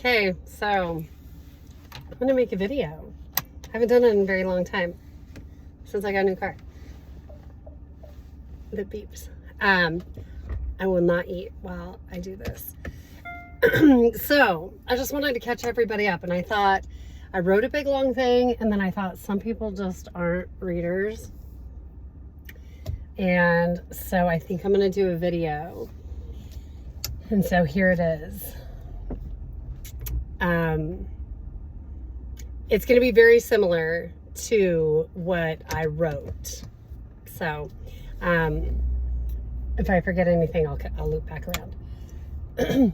Okay, so I'm gonna make a video. I haven't done it in a very long time since I got a new car that beeps. I will not eat while I do this. So I just wanted to catch everybody up, and I thought I wrote a big long thing, and then I thought some people just aren't readers, and so I think I'm gonna do a video. And so here it is. It's going to be very similar to what I wrote. So, if I forget anything, I'll loop back around.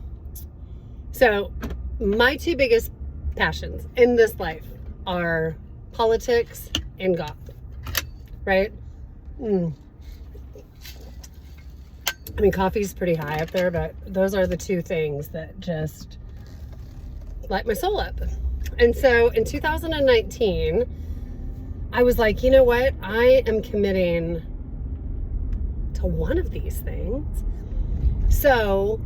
So, my two biggest passions in this life are politics and God, right? I mean, coffee's pretty high up there, but those are the two things that just light my soul up. And so in 2019, I was like, you know what? I am committing to one of these things. So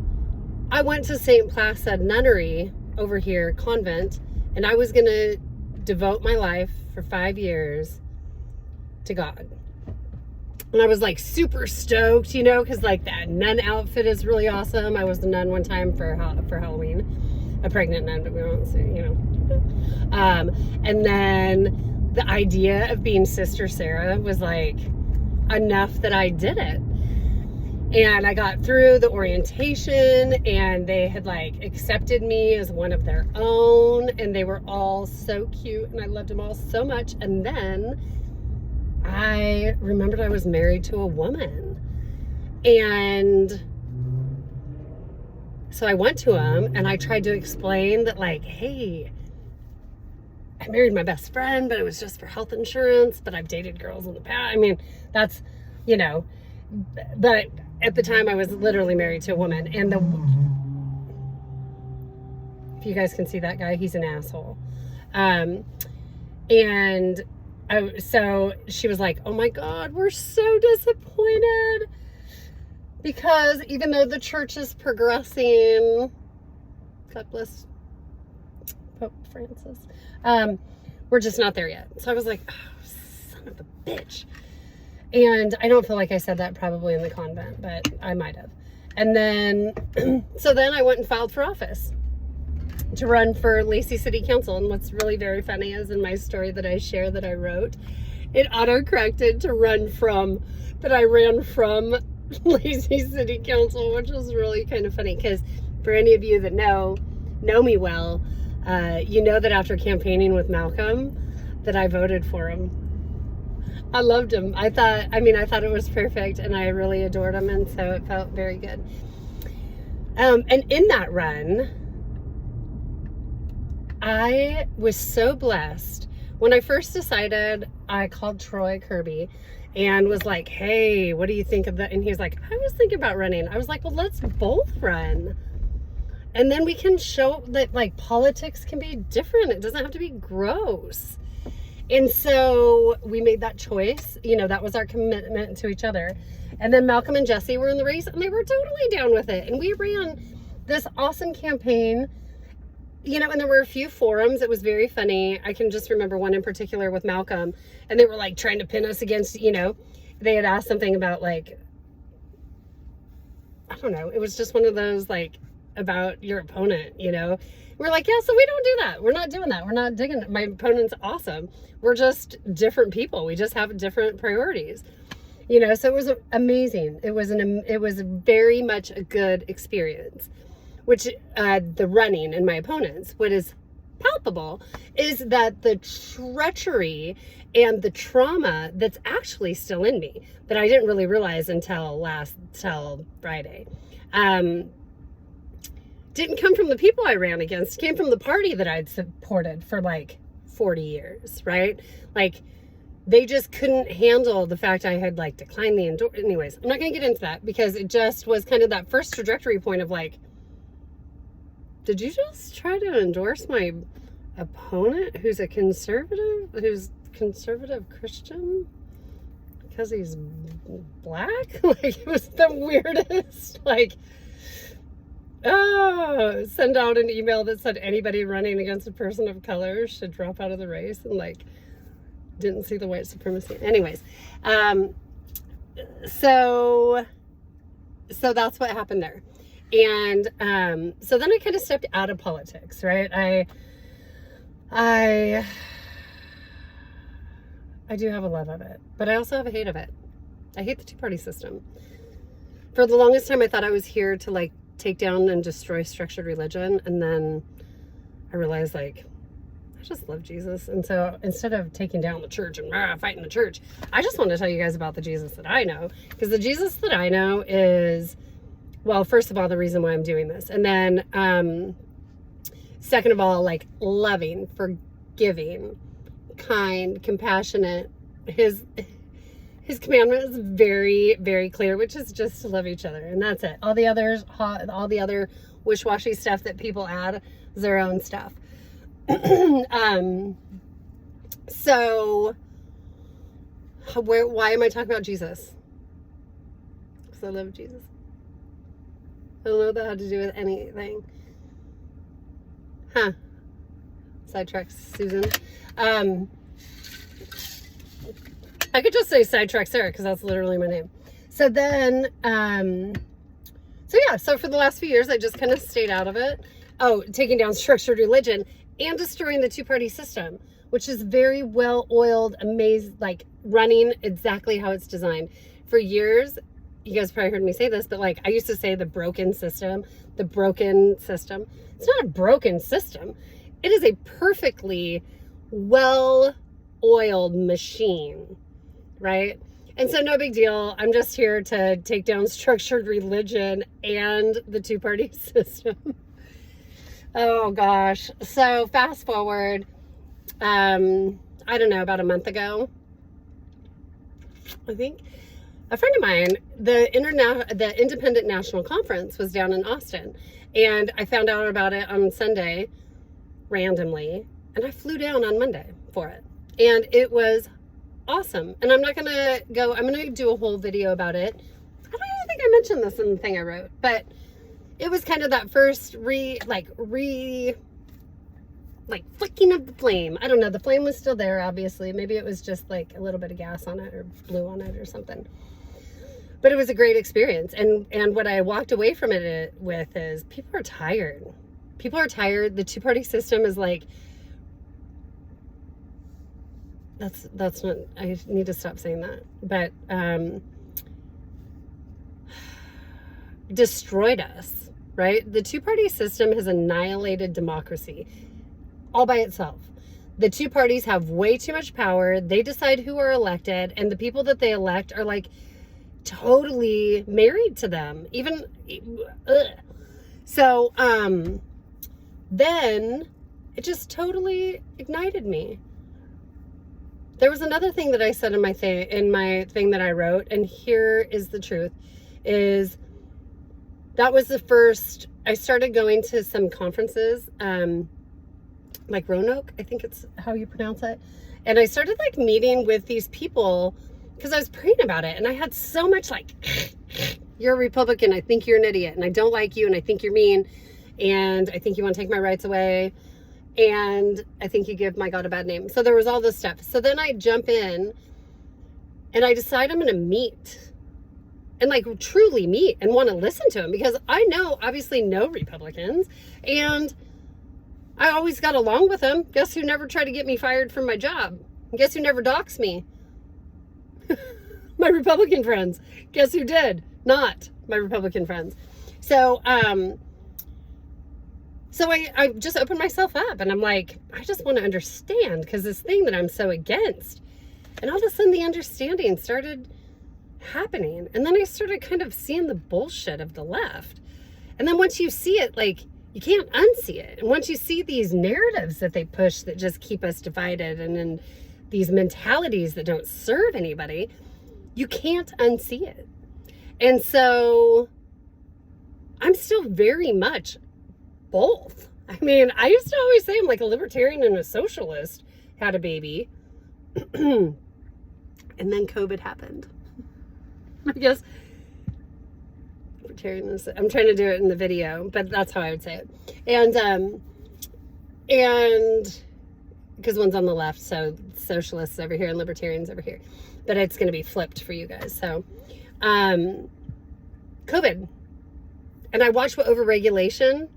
I went to St. Placid Nunnery over here, convent, and I was going to devote my life for 5 years to God. And I was like super stoked, you know, because like that nun outfit is really awesome. I was a nun one time for Halloween, a pregnant nun, but we won't say, you know. And then the idea of being Sister Sarah was like enough that I did it. And I got through the orientation, and they had like accepted me as one of their own, and they were all so cute, and I loved them all so much. And then I remembered I was married to a woman, and so I went to him and I tried to explain that, like, hey, I married my best friend, but it was just for health insurance, but I've dated girls in the past. I mean, that's, you know, but at the time I was literally married to a woman, and if you guys can see that guy, he's an asshole. So she was like, oh my God, we're so disappointed, because even though the church is progressing, God bless Pope Francis, we're just not there yet. So I was like, oh, son of a bitch. And I don't feel like I said that probably in the convent, but I might have. And then, so then I went and filed for office to run for Lacey City Council. And what's really very funny is in my story that I share that I wrote, it auto-corrected to ran from Lacey City Council, which was really kind of funny, because for any of you that know me well, you know that after campaigning with Malcolm, that I voted for him. I loved him. I thought it was perfect, and I really adored him, and so it felt very good. And in that run, I was so blessed. When I first decided, I called Troy Kirby and was like, hey, what do you think of that? And he was like, I was thinking about running. I was like, well, let's both run. And then we can show that, like, politics can be different. It doesn't have to be gross. And so we made that choice. You know, that was our commitment to each other. And then Malcolm and Jesse were in the race, and they were totally down with it. And we ran this awesome campaign. You know, and there were a few forums. It was very funny. I can just remember one in particular with Malcolm, and they were like trying to pin us against, you know, they had asked something about, like, I don't know. It was just one of those, like, about your opponent, you know. We're like, yeah, so we don't do that. We're not doing that. We're not digging it. My opponent's awesome. We're just different people. We just have different priorities, you know. So it was amazing. It was very much a good experience. Which the running and my opponents, what is palpable is that the treachery and the trauma that's actually still in me, that I didn't really realize until Friday, didn't come from the people I ran against. Came from the party that I'd supported for like 40 years, right? Like, they just couldn't handle the fact I had, like, declined the endorsement. Anyways, I'm not going to get into that, because it just was kind of that first trajectory point of, like, did you just try to endorse my opponent who's conservative Christian because he's black? Like, it was the weirdest, like, send out an email that said anybody running against a person of color should drop out of the race, and like didn't see the white supremacy. Anyways, so that's what happened there. And so then I kind of stepped out of politics, right? I do have a love of it, but I also have a hate of it. I hate the two-party system. For the longest time, I thought I was here to like take down and destroy structured religion. And then I realized like, I just love Jesus. And so instead of taking down the church and fighting the church, I just want to tell you guys about the Jesus that I know. Because the Jesus that I know is, well, first of all, the reason why I'm doing this. And then, second of all, like loving, forgiving, kind, compassionate. His commandment is very, very clear, which is just to love each other. And that's it. All the other wish-washy stuff that people add is their own stuff. So why am I talking about Jesus? Because I love Jesus. I don't know what that had to do with anything. Huh. Sidetrack Susan. I could just say sidetrack Sarah because that's literally my name. So then, so for the last few years, I just kind of stayed out of it. Oh, taking down structured religion and destroying the two-party system, which is very well-oiled, amazing, like running exactly how it's designed. For years, you guys probably heard me say this, but like I used to say the broken system, the broken system. It's not a broken system. It is a perfectly well-oiled machine, right? And so no big deal. I'm just here to take down structured religion and the two-party system. Oh gosh. So fast forward, I don't know, about a month ago, I think, a friend of mine, the Independent National Conference was down in Austin, and I found out about it on Sunday randomly, and I flew down on Monday for it, and it was awesome. And I'm going to do a whole video about it. I don't even think I mentioned this in the thing I wrote, but it was kind of that first flicking of the flame. I don't know. The flame was still there, obviously. Maybe it was just like a little bit of gas on it or blue on it or something. But it was a great experience. And what I walked away from it with is people are tired. People are tired. The two-party system is like, that's not, I need to stop saying that. But destroyed us, right? The two-party system has annihilated democracy all by itself. The two parties have way too much power. They decide who are elected, and the people that they elect are like totally married to them. Even, So, then it just totally ignited me. There was another thing that I said in my thing that I wrote, and here is the truth, is that was the first, I started going to some conferences, like Roanoke, I think it's how you pronounce it. And I started like meeting with these people because I was praying about it. And I had so much like, you're a Republican, I think you're an idiot, and I don't like you, and I think you're mean, and I think you want to take my rights away, and I think you give my God a bad name. So there was all this stuff. So then I jump in and I decide I'm going to meet and like truly meet and want to listen to them, because I obviously know Republicans, and I always got along with them. Guess who never tried to get me fired from my job? Guess who never doxed me? My Republican friends. Guess who did? Not my Republican friends. So, I just opened myself up, and I'm like, I just want to understand, because this thing that I'm so against. And all of a sudden the understanding started happening. And then I started kind of seeing the bullshit of the left. And then once you see it, like, you can't unsee it. And once you see these narratives that they push that just keep us divided, and then these mentalities that don't serve anybody, you can't unsee it. And so I'm still very much both. I mean, I used to always say I'm like a libertarian and a socialist, had a baby. And then COVID happened. I guess libertarian is. I'm trying to do it in the video, but that's how I would say it. And because one's on the left, so socialists over here and libertarians over here. But it's going to be flipped for you guys. So, COVID. And I watched what overregulation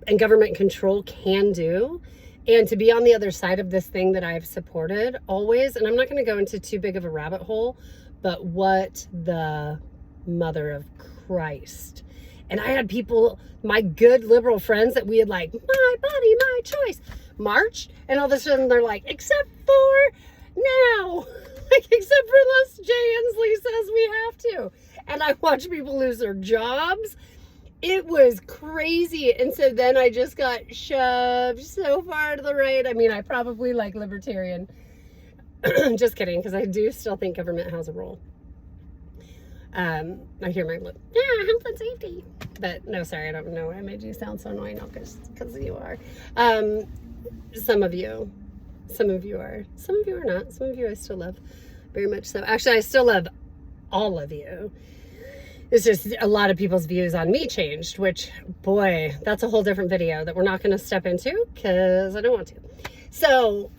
and government control can do. And to be on the other side of this thing that I've supported always, and I'm not going to go into too big of a rabbit hole, but what the mother of Christ. And I had people, my good liberal friends that we had like, my body, my choice, marched. And all of a sudden they're like, except for now. Like, except for unless Jay Inslee says we have to. And I watched people lose their jobs. It was crazy. And so then I just got shoved so far to the right. I mean, I probably like libertarian. Just kidding, because I do still think government has a role. I hear my lip, yeah, health and safety. But no, sorry, I don't know why I made you sound so annoying. Because you are. Some of you are. Some of you are not. Some of you I still love very much so. Actually, I still love all of you. It's just a lot of people's views on me changed, which, boy, that's a whole different video that we're not going to step into because I don't want to. So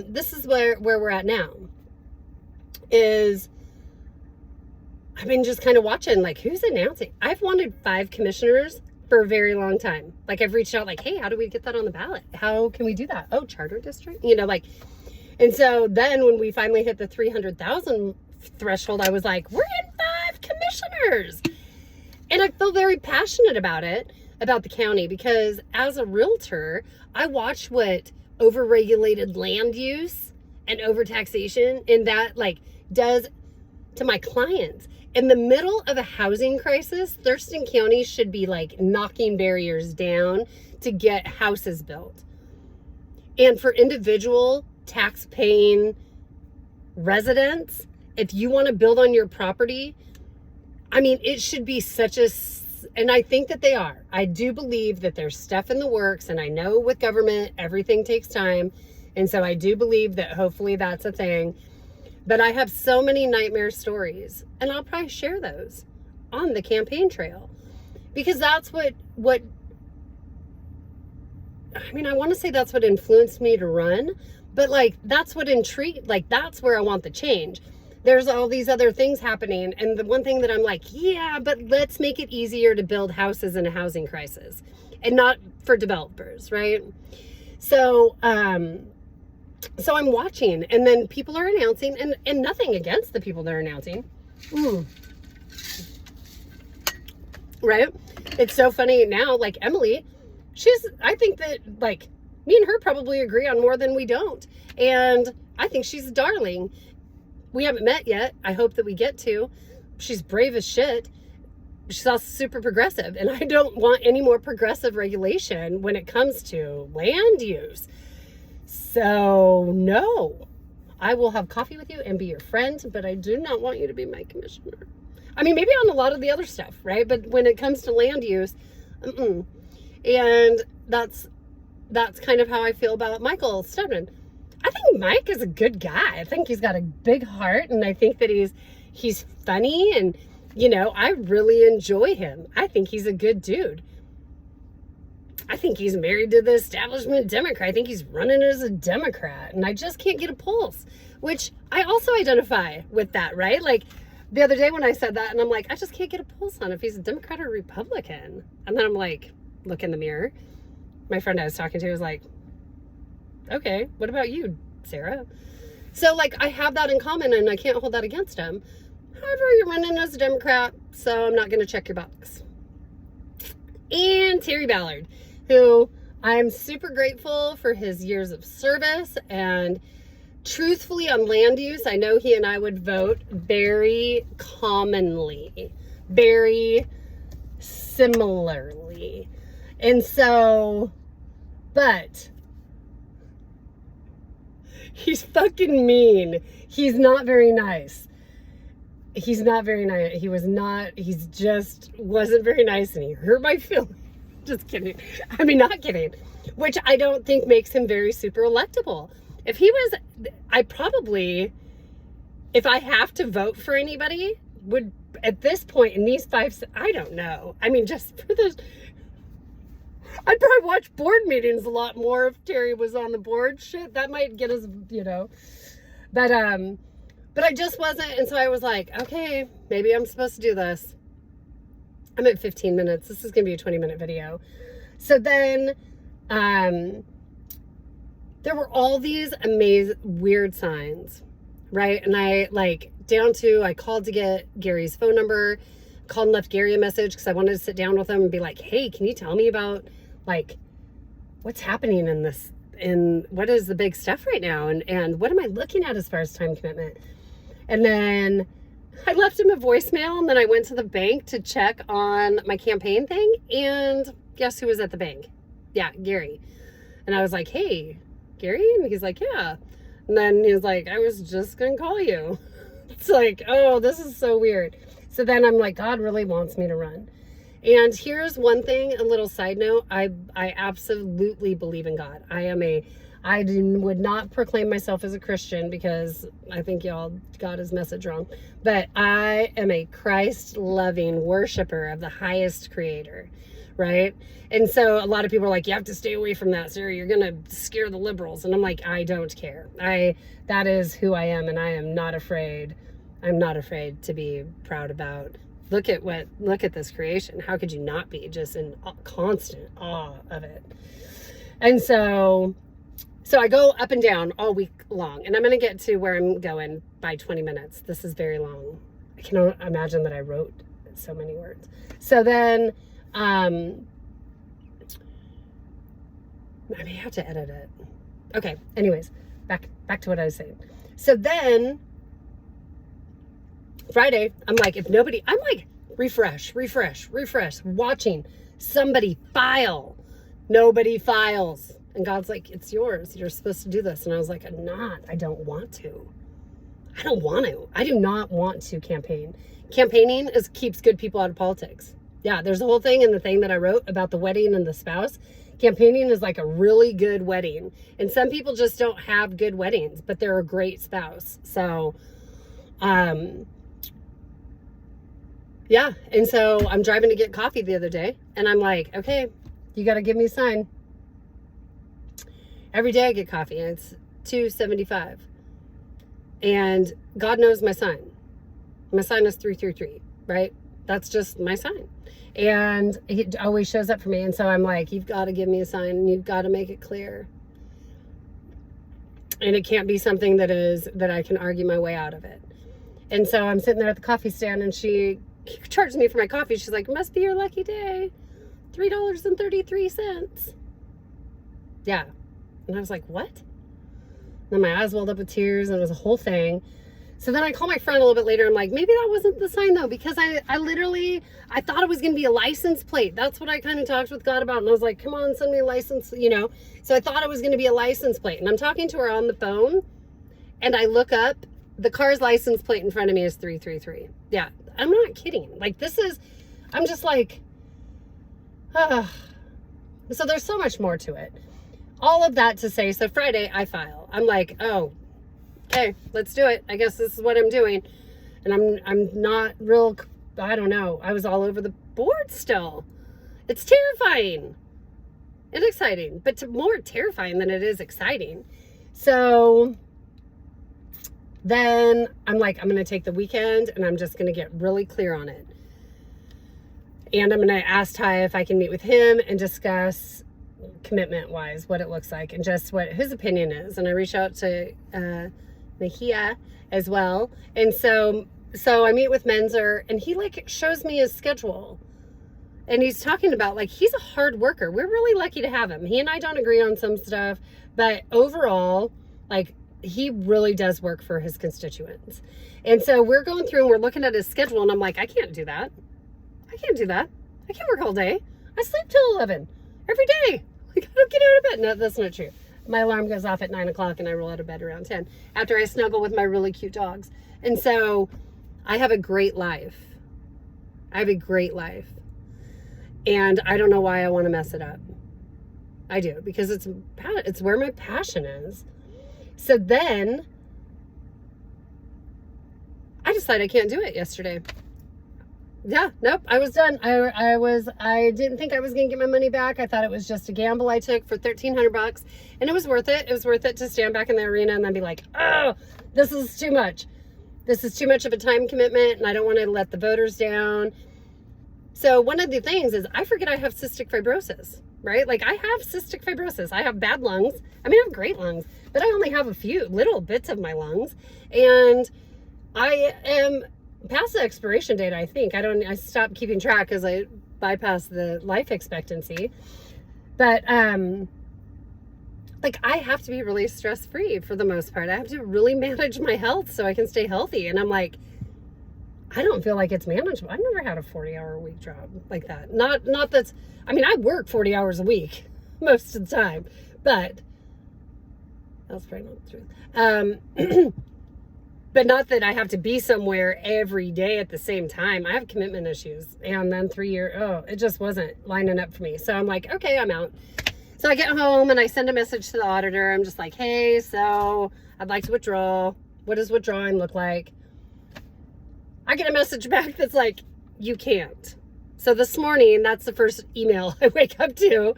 this is where we're at now. I've been just kind of watching, like, who's announcing? I've wanted 5 commissioners for a very long time. Like, I've reached out like, hey, how do we get that on the ballot? How can we do that? Oh, charter district? You know, like, and so then when we finally hit the 300,000 threshold, I was like, we're in 5 commissioners. And I feel very passionate about it, about the county, because as a realtor, I watch what overregulated land use and overtaxation and that like does to my clients. In the middle of a housing crisis, Thurston County should be like knocking barriers down to get houses built. And for individual tax-paying residents, if you want to build on your property, I mean, it should be such a, and I think that they are. I do believe that there's stuff in the works, and I know with government, everything takes time. And so I do believe that hopefully that's a thing. But I have so many nightmare stories, and I'll probably share those on the campaign trail, because that's what I mean, I want to say that's what influenced me to run, but like, that's what intrigued, like, that's where I want the change. There's all these other things happening. And the one thing that I'm like, yeah, but let's make it easier to build houses in a housing crisis and not for developers. Right. So, so I'm watching, and then people are announcing, and nothing against the people that are announcing. Right. It's so funny now, like Emily, I think that like me and her probably agree on more than we don't. And I think she's a darling. We haven't met yet. I hope that we get to. She's brave as shit. She's also super progressive. And I don't want any more progressive regulation when it comes to land use. So no, I will have coffee with you and be your friend, but I do not want you to be my commissioner. I mean, maybe on a lot of the other stuff, right? But when it comes to land use, and that's kind of how I feel about Michael Stedman. I think Mike is a good guy. I think he's got a big heart, and I think that he's funny, and you know, I really enjoy him. I think he's a good dude. I think he's married to the establishment Democrat. I think he's running as a Democrat, and I just can't get a pulse, which I also identify with that, right? Like the other day when I said that, and I'm like, I just can't get a pulse on if he's a Democrat or a Republican. And then I'm like, look in the mirror. My friend I was talking to was like, okay, what about you, Sarah? So like, I have that in common, and I can't hold that against him. However, you're running as a Democrat, so I'm not going to check your box. And Terry Ballard, who I'm super grateful for his years of service, and truthfully on land use, I know he and I would vote very commonly, very similarly. And so, but he's fucking mean. He's not very nice. He's not very nice. He just wasn't very nice, and he hurt my feelings. Just kidding. I mean, not kidding. Which I don't think makes him very super electable. If he was, I probably, if I have to vote for anybody, would at this point in these 5, I don't know. I mean, just for this, I'd probably watch board meetings a lot more if Terry was on the board. Shit, that might get us, But I just wasn't. And so I was like, okay, maybe I'm supposed to do this. I'm at 15 minutes. This is going to be a 20-minute video. So then, there were all these amazing, weird signs, right? And I called to get Gary's phone number, called and left Gary a message because I wanted to sit down with him and be like, hey, can you tell me about what's happening in what is the big stuff right now? And what am I looking at as far as time commitment? And then I left him a voicemail, and then I went to the bank to check on my campaign thing. And guess who was at the bank? Yeah, Gary. And I was like, hey, Gary? And he's like, yeah. And then he was like, I was just going to call you. It's like, oh, this is so weird. So then I'm like, God really wants me to run. And here's one thing, a little side note. I absolutely believe in God. I would not proclaim myself as a Christian because I think y'all got his message wrong. But I am a Christ-loving worshiper of the highest creator, right? And so a lot of people are like, you have to stay away from that, Sarah. You're going to scare the liberals. And I'm like, I don't care. That is who I am, and I am not afraid. I'm not afraid to be proud about. Look at this creation. How could you not be just in constant awe of it? And so I go up and down all week long, and I'm going to get to where I'm going by 20 minutes. This is very long. I cannot imagine that I wrote so many words. So then, I may have to edit it. Okay. Anyways, back to what I was saying. So then Friday, I'm like, refresh, watching somebody file. Nobody files. And God's like, it's yours. You're supposed to do this. And I was like, I'm not. I don't want to. I do not want to campaign. Campaigning keeps good people out of politics. Yeah, there's a whole thing in the thing that I wrote about the wedding and the spouse. Campaigning is like a really good wedding. And some people just don't have good weddings, but they're a great spouse. So, yeah. And so I'm driving to get coffee the other day, and I'm like, okay, you got to give me a sign. Every day I get coffee, and it's $2.75. And God knows my sign. My sign is 333, right? That's just my sign. And he always shows up for me. And so I'm like, you've got to give me a sign, and you've got to make it clear. And it can't be something that I can argue my way out of it. And so I'm sitting there at the coffee stand, and she charged me for my coffee. She's like, must be your lucky day. $3.33. Yeah. And I was like, what? And then my eyes welled up with tears, and it was a whole thing. So then I call my friend a little bit later. I'm like, maybe that wasn't the sign though, because I thought it was going to be a license plate. That's what I kind of talked with God about. And I was like, come on, send me a license, So I thought it was going to be a license plate. And I'm talking to her on the phone, and I look up, the car's license plate in front of me is 333. Yeah, I'm not kidding. I'm just like, So there's so much more to it. All of that to say, so Friday I file. I'm like, oh, okay, let's do it. I guess this is what I'm doing. And I'm not real, I don't know. I was all over the board still. It's terrifying and exciting, but more terrifying than it is exciting. So then I'm like, I'm going to take the weekend, and I'm just going to get really clear on it. And I'm going to ask Ty if I can meet with him and discuss commitment wise what it looks like and just what his opinion is. And I reached out to Mahia as well. And so I meet with Menzer, and he shows me his schedule. And he's talking about he's a hard worker. We're really lucky to have him. He and I don't agree on some stuff, but overall, he really does work for his constituents. And so we're going through and we're looking at his schedule, and I'm like, I can't do that. I can't work all day. I sleep till 11 every day. I don't get out of bed. No, that's not true. My alarm goes off at 9 o'clock, and I roll out of bed around 10 after I snuggle with my really cute dogs. And so I have a great life. And I don't know why I want to mess it up. I do, because it's where my passion is. So then I decided I can't do it yesterday. Yeah, nope, I was done. I didn't think I was gonna get my money back. I thought it was just a gamble I took for $1,300, and it was worth it. It was worth it to stand back in the arena and then be like, oh, this is too much. This is too much of a time commitment, and I don't want to let the voters down. So one of the things is I forget I have cystic fibrosis, right? Like, I have cystic fibrosis. I have bad lungs. I mean, I have great lungs, but I only have a few little bits of my lungs, and I am past the expiration date, I think. I stopped keeping track because I bypassed the life expectancy. But like, I have to be really stress-free for the most part. I have to really manage my health so I can stay healthy. And I'm like, I don't feel like it's manageable. I've never had a 40-hour-a-week job like that. Not that's, I mean, I work 40 hours a week most of the time, but that's probably not the truth. But not that I have to be somewhere every day at the same time. I have commitment issues. And then 3 years, it just wasn't lining up for me. So I'm like, okay, I'm out. So I get home and I send a message to the auditor. I'm just like, hey, so I'd like to withdraw. What does withdrawing look like? I get a message back that's like, you can't. So this morning, that's the first email I wake up to.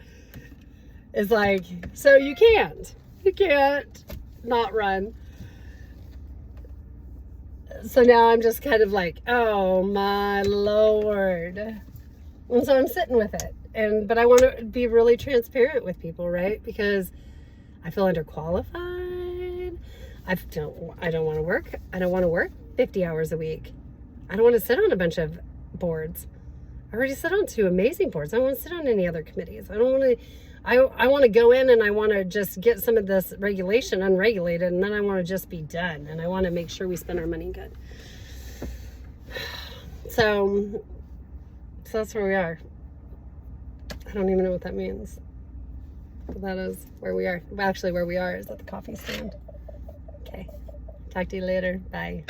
Is like, so you can't. You can't not run. So now I'm just kind of like, oh my Lord. And so I'm sitting with it. But I want to be really transparent with people, right? Because I feel underqualified. I don't want to work. I don't want to work 50 hours a week. I don't want to sit on a bunch of boards. I already sit on 2 amazing boards. I don't want to sit on any other committees. I don't want to. I want to go in and I want to just get some of this regulation unregulated, and then I want to just be done, and I want to make sure we spend our money good. So that's where we are. I don't even know what that means, but that is where we are. Actually, where we are is at the coffee stand. Okay, talk to you later. Bye.